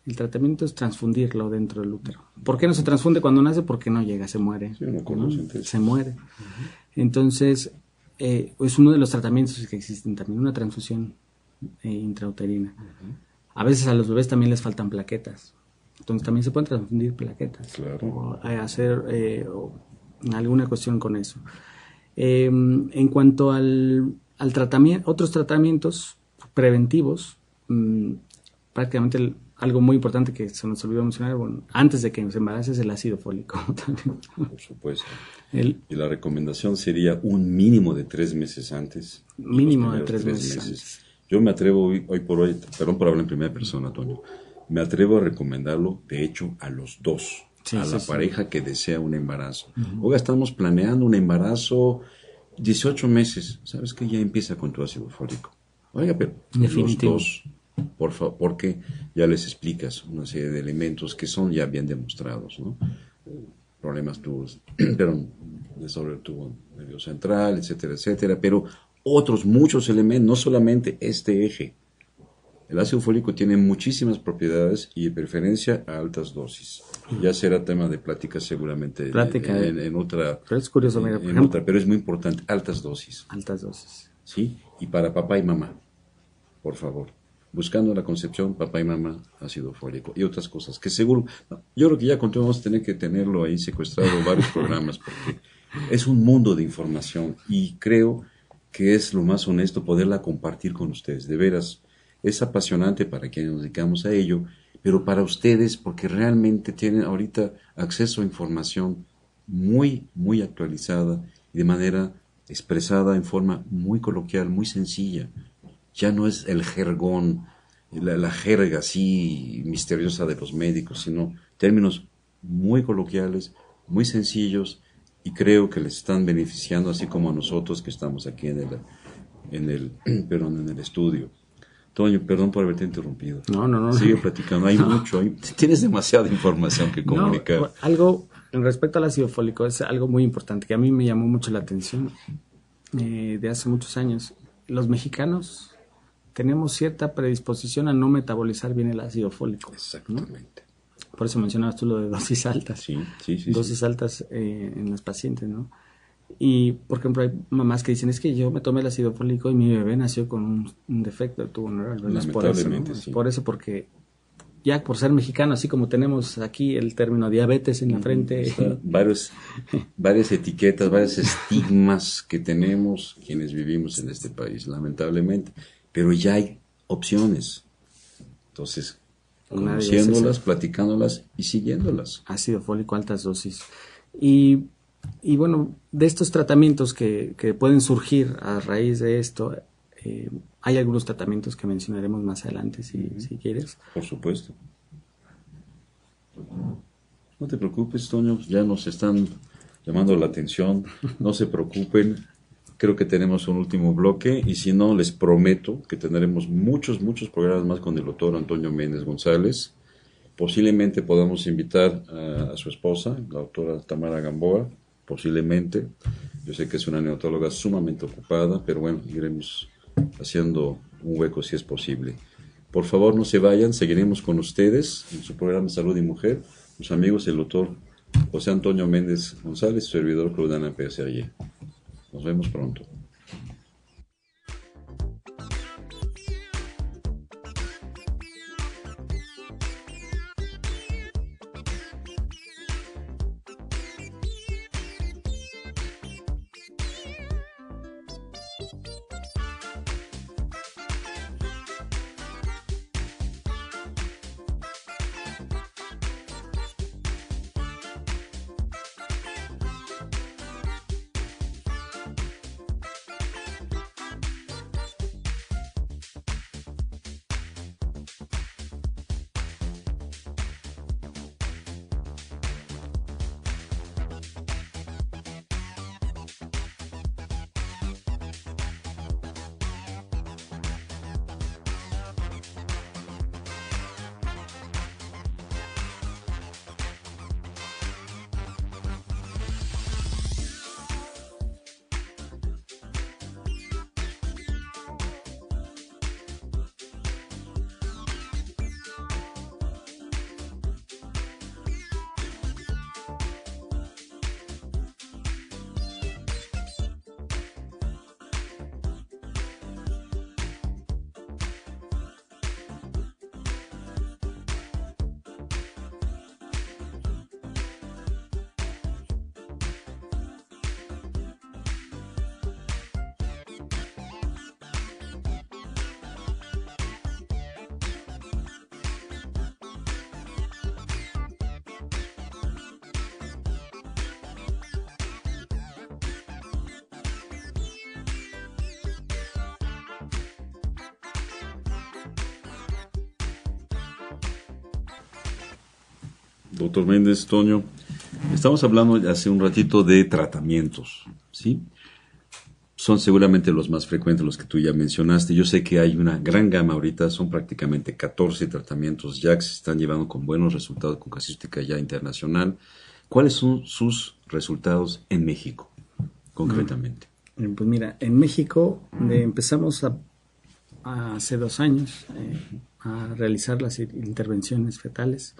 El tratamiento es transfundirlo dentro del útero. ¿Por qué no se transfunde cuando nace? Porque no llega, se muere. Sí, no conoce, ¿no? Se muere. Uh-huh. Entonces, es uno de los tratamientos que existen también, una transfusión intrauterina. Uh-huh. A veces a los bebés también les faltan plaquetas. Entonces también se pueden transfundir plaquetas. Claro. O hacer alguna cuestión con eso. En cuanto al tratamiento, otros tratamientos preventivos, prácticamente algo muy importante que se nos olvidó mencionar, bueno, antes de que se embarace, es el ácido fólico también. Por supuesto. Y la recomendación sería un mínimo de 3 meses antes. Mínimo de 3 meses antes. Yo me atrevo hoy por hoy, perdón por hablar en primera persona, Toño, me atrevo a recomendarlo, de hecho, a los dos, a la pareja que desea un embarazo. Uh-huh. Oiga, estamos planeando un embarazo 18 meses, ¿sabes qué? Ya empieza con tu ácido fólico. Oiga, pero los dos, por favor, porque ya les explicas una serie de elementos que son ya bien demostrados, ¿no? Problemas tubos, sobre el tubo nervioso central, etcétera, etcétera, pero otros muchos elementos, no solamente este eje. El ácido fólico tiene muchísimas propiedades y de preferencia a altas dosis. Ya será tema de plática seguramente en otra. Pero es curioso, mira, en otra, pero es muy importante, altas dosis. Altas dosis. ¿Sí? Y para papá y mamá, por favor. Buscando la concepción, papá y mamá, ácido fólico y otras cosas que seguro. Yo creo que ya con todo vamos a tener que tenerlo ahí secuestrado varios programas porque es un mundo de información y creo que es lo más honesto poderla compartir con ustedes. De veras, es apasionante para quienes nos dedicamos a ello, pero para ustedes porque realmente tienen ahorita acceso a información muy, muy actualizada y de manera expresada en forma muy coloquial, muy sencilla. Ya no es el jergón, la jerga así misteriosa de los médicos, sino términos muy coloquiales, muy sencillos, y creo que les están beneficiando, así como a nosotros que estamos aquí en el estudio. Toño, perdón por haberte interrumpido. No. Sigue platicando, hay mucho, tienes demasiada información que comunicar. No, algo en respecto al ácido fólico es algo muy importante que a mí me llamó mucho la atención de hace muchos años. Los mexicanos tenemos cierta predisposición a no metabolizar bien el ácido fólico. Exactamente. ¿No? Por eso mencionabas tú lo de dosis altas. Sí. Dosis altas en los pacientes, ¿no? Y, por ejemplo, hay mamás que dicen, es que yo me tomé el ácido fólico y mi bebé nació con un defecto del tubo neural. Es por eso, ¿no? Sí. Es por eso, porque ya por ser mexicano, así como tenemos aquí el término diabetes en la frente. Varias etiquetas, varios estigmas que tenemos quienes vivimos en este país, lamentablemente. Pero ya hay opciones. Entonces, conociéndolas, platicándolas y siguiéndolas. Ácido fólico, altas dosis. Y bueno, de estos tratamientos que pueden surgir a raíz de esto, hay algunos tratamientos que mencionaremos más adelante, si quieres. Por supuesto. No te preocupes, Toño, ya nos están llamando la atención. No se preocupen. Creo que tenemos un último bloque y si no, les prometo que tendremos muchos programas más con el doctor Antonio Méndez González. Posiblemente podamos invitar a su esposa, la doctora Tamara Gamboa, posiblemente. Yo sé que es una neonatóloga sumamente ocupada, pero bueno, iremos haciendo un hueco si es posible. Por favor, no se vayan, seguiremos con ustedes en su programa Salud y Mujer. Sus amigos, el doctor José Antonio Méndez González, su servidor Claudana PSAY. Nos vemos pronto. Doctor Méndez, Toño, estamos hablando hace un ratito de tratamientos, ¿sí? Son seguramente los más frecuentes, los que tú ya mencionaste. Yo sé que hay una gran gama ahorita, son prácticamente 14 tratamientos ya que se están llevando con buenos resultados, con casuística ya internacional. ¿Cuáles son sus resultados en México, concretamente? Pues mira, en México empezamos a hace 2 años a realizar las intervenciones fetales.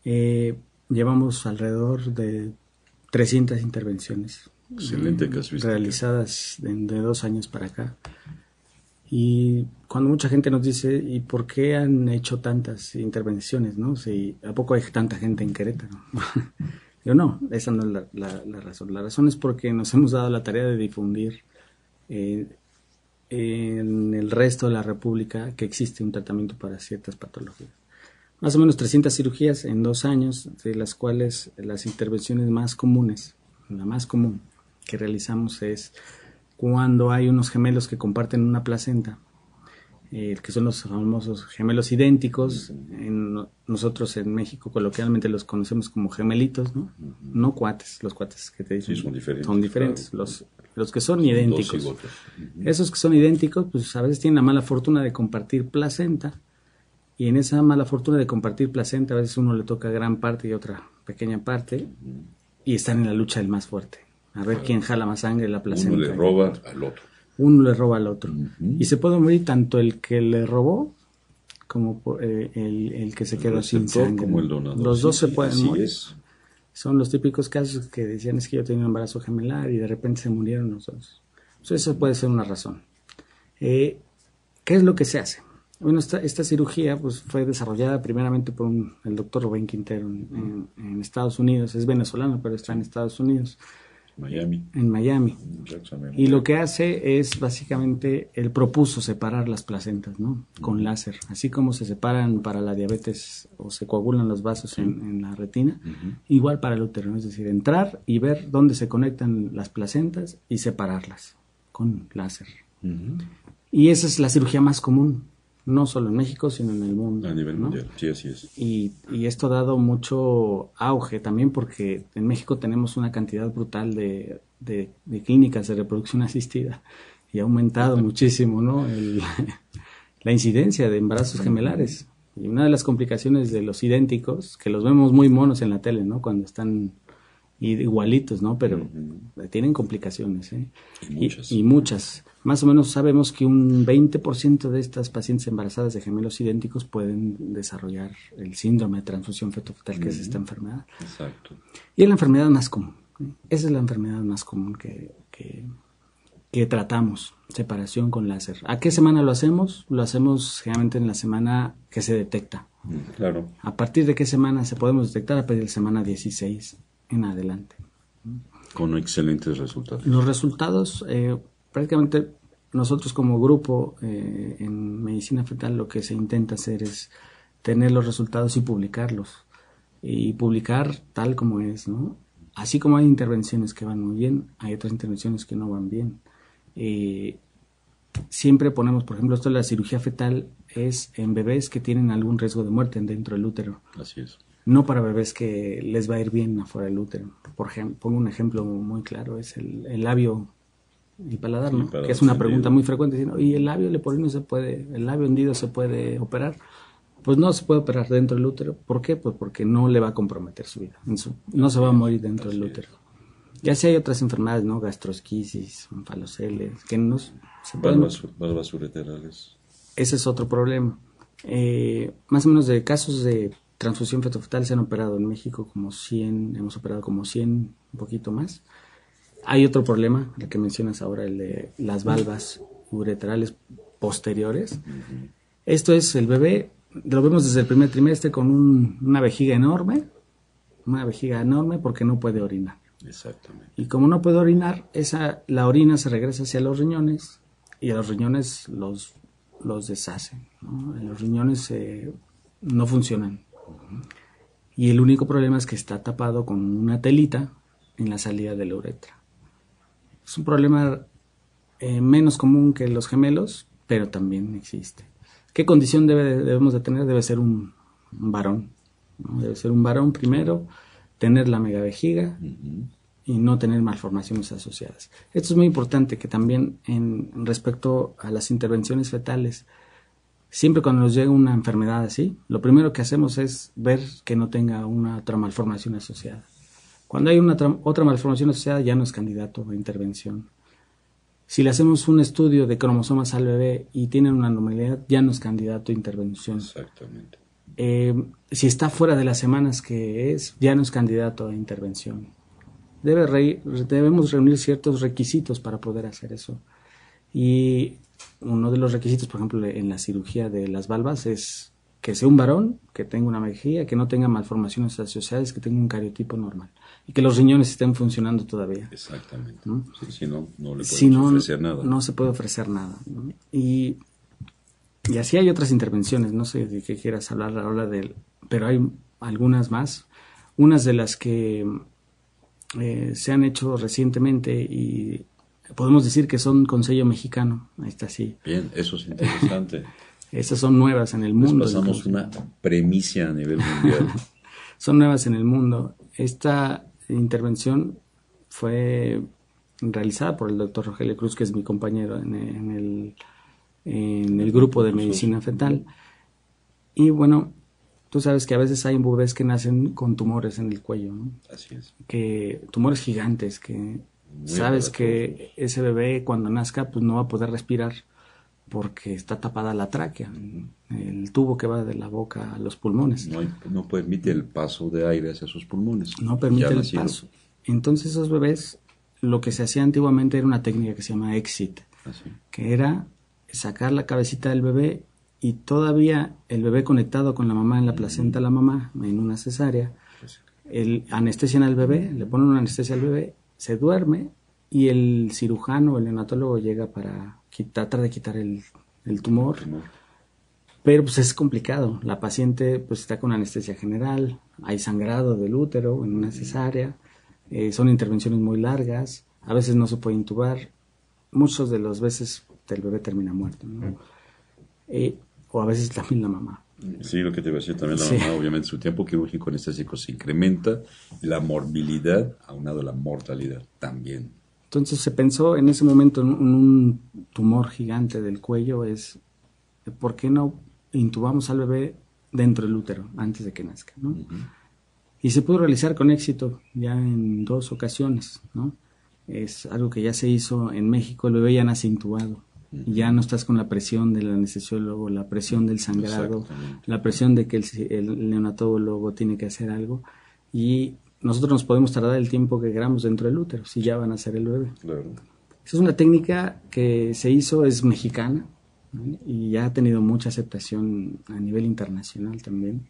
Llevamos alrededor de 300 intervenciones. Excelente casuística. Realizadas de 2 años para acá. Y cuando mucha gente nos dice, ¿y por qué han hecho tantas intervenciones? ¿No? Si, ¿a poco hay tanta gente en Querétaro? Yo no, esa no es la razón. La razón es porque nos hemos dado la tarea de difundir en el resto de la República que existe un tratamiento para ciertas patologías. Más o menos 300 cirugías en 2 años, de las cuales las intervenciones más comunes, la más común que realizamos es cuando hay unos gemelos que comparten una placenta, que son los famosos gemelos idénticos. Nosotros en México coloquialmente los conocemos como gemelitos, ¿no? No cuates, los cuates que te dicen. Sí, son diferentes. Son diferentes, claro. Los que son idénticos. Esos que son idénticos, pues a veces tienen la mala fortuna de compartir placenta, y en esa mala fortuna de compartir placenta, a veces uno le toca gran parte y otra pequeña parte, y están en la lucha del más fuerte. A ver quién jala más sangre, la placenta. Uno le roba al otro. Uno le roba al otro. Y se puede morir tanto el que le robó como el que se quedó sin sangre. Como el donador. Los dos se pueden morir. Es. Son los típicos casos que decían, es que yo tenía un embarazo gemelar y de repente se murieron los dos. Entonces, eso puede ser una razón. ¿Qué es lo que se hace? Bueno, esta cirugía pues fue desarrollada primeramente por el doctor Rubén Quintero en Estados Unidos. Es venezolano, pero está en Estados Unidos. Miami. En Miami. Y lo que hace es básicamente, él propuso separar las placentas, ¿no? Con láser. Así como se separan para la diabetes o se coagulan los vasos en la retina, igual para el útero, ¿no? Es decir, entrar y ver dónde se conectan las placentas y separarlas con láser. Y esa es la cirugía más común, no solo en México, sino en el mundo. A nivel ¿no? mundial, sí, así es. Y esto ha dado mucho auge también porque en México tenemos una cantidad brutal de clínicas de reproducción asistida y ha aumentado muchísimo, ¿no? La incidencia de embarazos gemelares. Y una de las complicaciones de los idénticos, que los vemos muy monos en la tele, ¿no? Cuando están igualitos, ¿no? Pero tienen complicaciones, ¿eh? Y muchas. Más o menos sabemos que un 20% de estas pacientes embarazadas de gemelos idénticos pueden desarrollar el síndrome de transfusión feto-fetal, que es esta enfermedad. Exacto. Y es la enfermedad más común. Esa es la enfermedad más común que tratamos, separación con láser. ¿A qué semana lo hacemos? Lo hacemos generalmente en la semana que se detecta. Claro. ¿A partir de qué semana se podemos detectar? A partir de la semana 16 en adelante. Con excelentes resultados. Los resultados, prácticamente nosotros como grupo en medicina fetal lo que se intenta hacer es tener los resultados y publicarlos. Y publicar tal como es, ¿no? Así como hay intervenciones que van muy bien, hay otras intervenciones que no van bien. Siempre ponemos, por ejemplo, esto de la cirugía fetal es en bebés que tienen algún riesgo de muerte dentro del útero. Así es. No para bebés que les va a ir bien afuera del útero. Por ejemplo, pongo un ejemplo muy claro, es el labio y paladar, ¿no? Que es una pregunta muy frecuente. Diciendo, ¿y el labio leporino el labio hendido se puede operar? Pues no se puede operar dentro del útero. ¿Por qué? Pues porque no le va a comprometer su vida. No se va a morir dentro del útero. Ya si hay otras enfermedades, ¿no? Gastrosquisis, onfaloceles, que no se pueden... Valvas ureterales. Ese es otro problema. Más o menos de casos de transfusión feto-fetal se han operado en México como 100, hemos operado como 100, un poquito más. Hay otro problema, el que mencionas ahora, el de las valvas ureterales posteriores. Esto es el bebé, lo vemos desde el primer trimestre con una vejiga enorme porque no puede orinar. Exactamente. Y como no puede orinar, la orina se regresa hacia los riñones y a los riñones los deshacen, ¿no? Los riñones no funcionan. Y el único problema es que está tapado con una telita en la salida de la uretra. Es un problema menos común que los gemelos, pero también existe. ¿Qué condición debemos de tener? Debe ser un varón, ¿no? Debe ser un varón primero, tener la megavejiga y no tener malformaciones asociadas. Esto es muy importante, que también respecto a las intervenciones fetales, siempre cuando nos llega una enfermedad así, lo primero que hacemos es ver que no tenga una otra malformación asociada. Cuando hay otra malformación asociada ya no es candidato a intervención. Si le hacemos un estudio de cromosomas al bebé y tienen una anormalidad, ya no es candidato a intervención. Exactamente. Si está fuera de las semanas que es, ya no es candidato a intervención. Debemos reunir ciertos requisitos para poder hacer eso. Y uno de los requisitos, por ejemplo, en la cirugía de las valvas es que sea un varón, que tenga una mejilla, que no tenga malformaciones asociadas, que tenga un cariotipo normal y que los riñones estén funcionando todavía. Exactamente. ¿No? Sí, si no, no le podemos ofrecer nada. No se puede ofrecer nada, ¿no? Y así hay otras intervenciones, no sé de qué quieras hablar ahora pero hay algunas más. Unas de las que se han hecho recientemente y podemos decir que son con sello mexicano. Ahí está, sí. Bien, eso es interesante. Estas son nuevas en el mundo. Les pasamos una premisa a nivel mundial. Son nuevas en el mundo. Esta intervención fue realizada por el doctor Rogelio Cruz, que es mi compañero en el grupo de medicina fetal. Y bueno, tú sabes que a veces hay bebés que nacen con tumores en el cuello, ¿no? Así es. Tumores gigantes que sabes que ese bebé cuando nazca pues no va a poder respirar porque está tapada la tráquea, el tubo que va de la boca a los pulmones. No permite el paso de aire hacia sus pulmones. No permite el paso. Entonces esos bebés, lo que se hacía antiguamente era una técnica que se llama exit, que era sacar la cabecita del bebé y todavía el bebé conectado con la mamá en la placenta de la mamá, en una cesárea, anestesian al bebé, le ponen una anestesia al bebé, se duerme y el cirujano, el neonatólogo llega para tratar de quitar el tumor. Pero pues es complicado. La paciente pues está con anestesia general, hay sangrado del útero en una cesárea, son intervenciones muy largas, a veces no se puede intubar, muchas de las veces el bebé termina muerto, ¿no? O a veces también la mamá. Sí, lo que te iba a decir también la mamá, obviamente su tiempo quirúrgico anestésico se incrementa, la morbilidad aunado a la mortalidad también. Entonces se pensó en ese momento en un tumor gigante del cuello, ¿por qué no intubamos al bebé dentro del útero antes de que nazca, ¿no? Y se pudo realizar con éxito ya en 2 ocasiones, ¿no? Es algo que ya se hizo en México, el bebé ya nace intubado. Ya no estás con la presión del anestesiólogo, la presión del sangrado, la presión de que el neonatólogo tiene que hacer algo, y nosotros nos podemos tardar el tiempo que queramos dentro del útero, si ya van a nacer el bebé. Claro. Esa es una técnica que se hizo, es mexicana, ¿no? Y ya ha tenido mucha aceptación a nivel internacional también.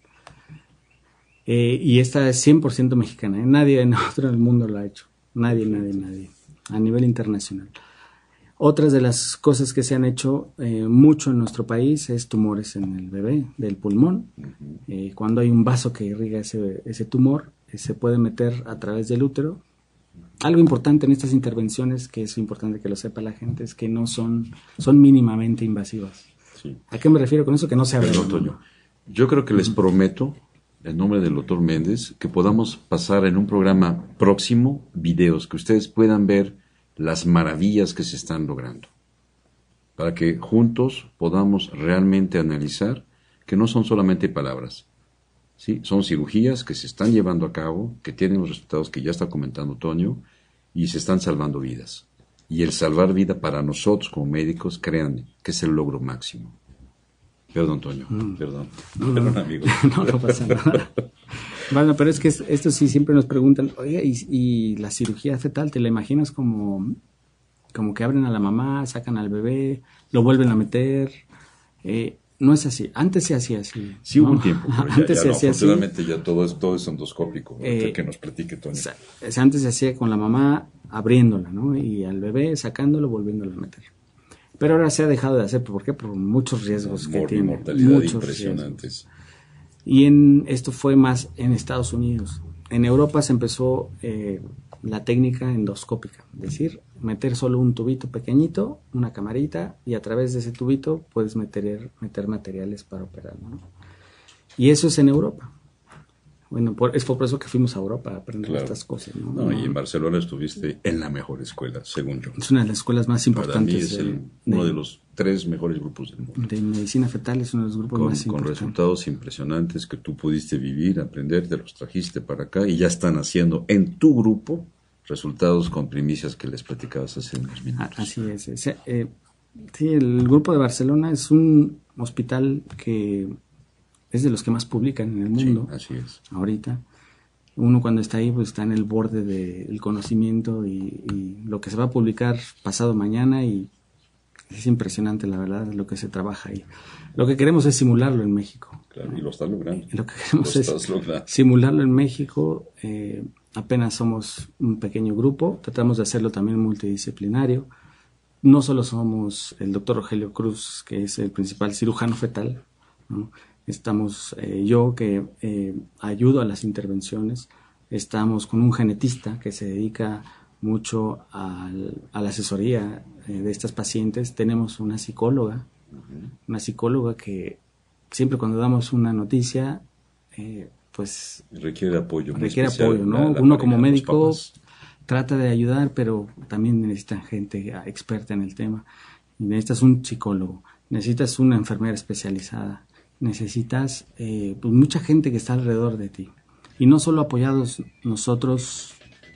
Y esta es 100% mexicana, ¿eh? Nadie en otro del mundo lo ha hecho, nadie, a nivel internacional. Otras de las cosas que se han hecho mucho en nuestro país es tumores en el bebé, del pulmón. Cuando hay un vaso que irriga ese tumor, se puede meter a través del útero. Algo importante en estas intervenciones, que es importante que lo sepa la gente, es que no son mínimamente invasivas. Sí. ¿A qué me refiero con eso? Que no se abre. Yo creo que les prometo, en nombre del doctor Méndez, que podamos pasar en un programa próximo videos que ustedes puedan ver las maravillas que se están logrando, para que juntos podamos realmente analizar que no son solamente palabras, ¿sí? Son cirugías que se están llevando a cabo, que tienen los resultados que ya está comentando Toño, y se están salvando vidas. Y el salvar vida para nosotros como médicos, créanme, que es el logro máximo. Perdón, Toño, perdón, amigo. No pasa nada. Bueno, pero es que esto sí siempre nos preguntan, oiga, y la cirugía fetal, ¿te la imaginas como que abren a la mamá, sacan al bebé, lo vuelven a meter? No es así. Antes se hacía así. Sí, hubo un tiempo. Antes se hacía así. Afortunadamente ya todo es endoscópico. Que nos platique, Toño. Antes se hacía con la mamá abriéndola, ¿no? Y al bebé sacándolo, volviéndolo a meter. Pero ahora se ha dejado de hacer. ¿Por qué? Por muchos riesgos que tiene. Mortalidad muchos impresionantes. Riesgos. Y esto fue más en Estados Unidos. En Europa se empezó la técnica endoscópica, es decir, meter solo un tubito pequeñito, una camarita, y a través de ese tubito puedes meter materiales para operar, ¿no? Y eso es en Europa. Bueno, es por eso que fuimos a Europa a aprender estas cosas, ¿no? Y en Barcelona estuviste en la mejor escuela, según yo. Es una de las escuelas más importantes. Para mí es uno de los 3 mejores grupos del mundo. De medicina fetal es uno de los grupos más importantes. Con resultados impresionantes que tú pudiste vivir, aprender, te los trajiste para acá y ya están haciendo en tu grupo resultados con primicias que les platicabas hace unos minutos. Así es. Sí, el Grupo de Barcelona es un hospital que es de los que más publican en el mundo. Sí, así es. Ahorita. Uno cuando está ahí, pues está en el borde del conocimiento y lo que se va a publicar pasado mañana, y es impresionante, la verdad, lo que se trabaja ahí. Lo que queremos es simularlo en México. Claro, y lo estás logrando. Lo que queremos es simularlo en México. Apenas somos un pequeño grupo, tratamos de hacerlo también multidisciplinario. No solo somos el doctor Rogelio Cruz, que es el principal cirujano fetal, ¿no? Estamos yo, que ayudo a las intervenciones. Estamos con un genetista que se dedica mucho a la asesoría de estas pacientes. Tenemos una psicóloga que siempre cuando damos una noticia, pues requiere apoyo. Requiere apoyo, ¿no? Uno como médico trata de ayudar, pero también necesitan gente experta en el tema. Y necesitas un psicólogo, necesitas una enfermera especializada, necesitas pues mucha gente que está alrededor de ti. Y no solo apoyados nosotros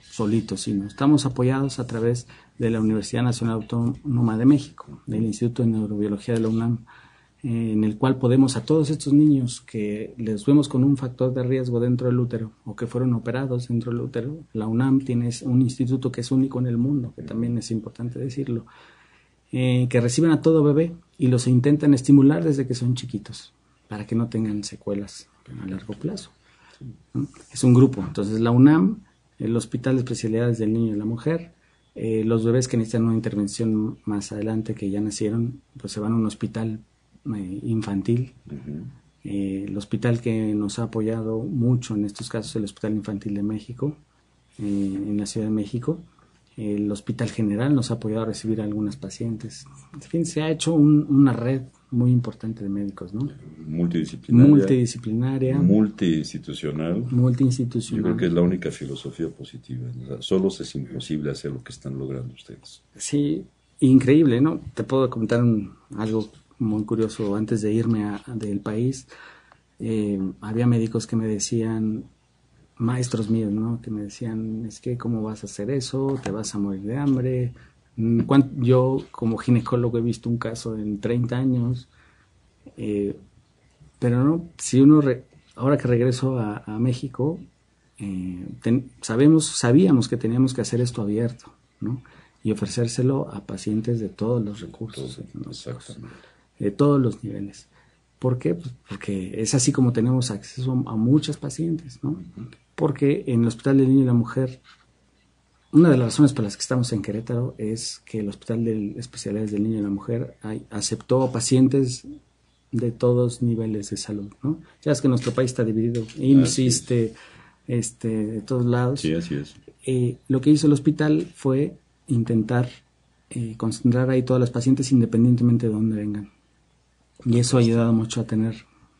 solitos, sino estamos apoyados a través de la Universidad Nacional Autónoma de México, del Instituto de Neurobiología de la UNAM, en el cual podemos a todos estos niños que les vemos con un factor de riesgo dentro del útero o que fueron operados dentro del útero. La UNAM tiene un instituto que es único en el mundo, que también es importante decirlo, que reciben a todo bebé y los intentan estimular desde que son chiquitos para que no tengan secuelas a largo plazo, ¿no? Es un grupo. Entonces la UNAM, el Hospital de Especialidades del Niño y la Mujer, los bebés que necesitan una intervención más adelante, que ya nacieron, pues se van a un hospital infantil. El hospital que nos ha apoyado mucho en estos casos, el Hospital Infantil de México, en la Ciudad de México. El Hospital General nos ha apoyado a recibir a algunas pacientes. En fin, se ha hecho una red muy importante de médicos, ¿no? Multidisciplinaria. Multiinstitucional. Multiinstitucional. Yo creo que es la única filosofía positiva. O sea, solo es imposible hacer lo que están logrando ustedes. Sí, increíble, ¿no? Te puedo comentar algo muy curioso. Antes de irme del país, había médicos que me decían, maestros míos, ¿no? Que me decían, es que ¿cómo vas a hacer eso? Te vas a morir de hambre. Yo como ginecólogo he visto un caso en 30 años, pero no, si ahora que regreso a México, sabíamos que teníamos que hacer esto abierto, ¿no? Y ofrecérselo a pacientes de todos los recursos, de todos los niveles. ¿Por qué? Pues porque es así como tenemos acceso a muchas pacientes, ¿no? Porque en el Hospital del Niño y la Mujer, una de las razones por las que estamos en Querétaro es que el Hospital de Especialidades del Niño y la Mujer aceptó a pacientes de todos niveles de salud, ¿no? Ya es que nuestro país está dividido, IMSS, de todos lados. Sí, así es. Lo que hizo el hospital fue intentar concentrar ahí todas las pacientes independientemente de dónde vengan. Y eso ha ayudado mucho a tener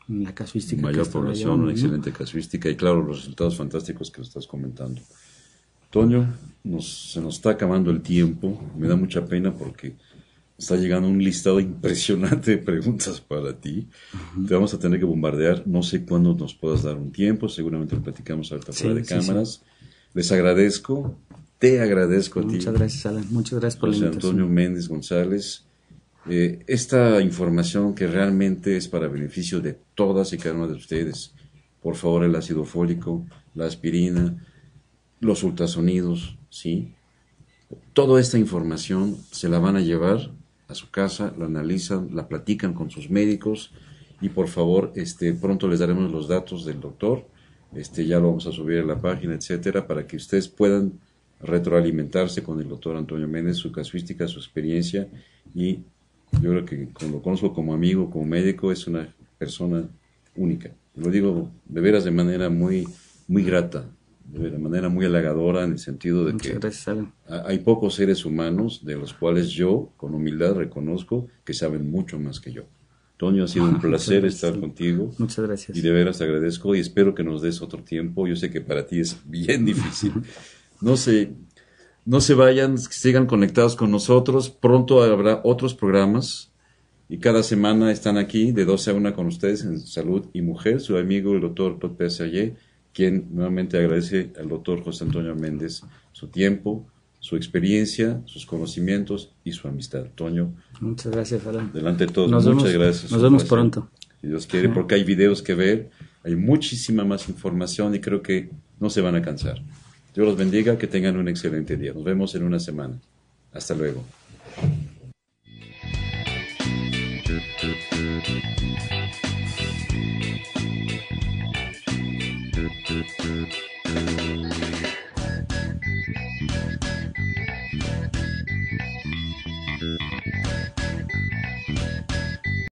la casuística. Mayor población, una excelente casuística y claro, los resultados fantásticos que estás comentando. Toño, se nos está acabando el tiempo, me da mucha pena porque está llegando un listado impresionante de preguntas para ti. Te vamos a tener que bombardear, no sé cuándo nos puedas dar un tiempo, seguramente lo platicamos ahorita fuera de cámaras. Sí. Les agradezco, te agradezco a ti. Muchas gracias, Alan, muchas gracias por la invitación. Antonio Méndez González. Esta información que realmente es para beneficio de todas y cada una de ustedes. Por favor, el ácido fólico, la aspirina, los ultrasonidos, ¿sí? Toda esta información se la van a llevar a su casa, la analizan, la platican con sus médicos y por favor, pronto les daremos los datos del doctor, ya lo vamos a subir a la página, etcétera, para que ustedes puedan retroalimentarse con el doctor Antonio Méndez, su casuística, su experiencia, y yo creo que lo conozco como amigo, como médico, es una persona única. Lo digo de veras de manera muy, muy grata, de manera muy halagadora, en el sentido de que hay pocos seres humanos de los cuales yo, con humildad, reconozco que saben mucho más que yo. Toño, ha sido un placer estar contigo. Muchas gracias. Y de veras te agradezco y espero que nos des otro tiempo. Yo sé que para ti es bien difícil. No se vayan, sigan conectados con nosotros. Pronto habrá otros programas y cada semana están aquí de 12 a 1 con ustedes en Salud y Mujer. Su amigo el doctor Claude Pérez Ayé, quien nuevamente agradece al doctor José Antonio Méndez su tiempo, su experiencia, sus conocimientos y su amistad. Toño, Muchas gracias, Alan. delante de todos, Nos muchas vemos, gracias. Nos vemos pronto. Si Dios quiere, porque hay videos que ver, hay muchísima más información y creo que no se van a cansar. Dios los bendiga, que tengan un excelente día. Nos vemos en una semana. Hasta luego.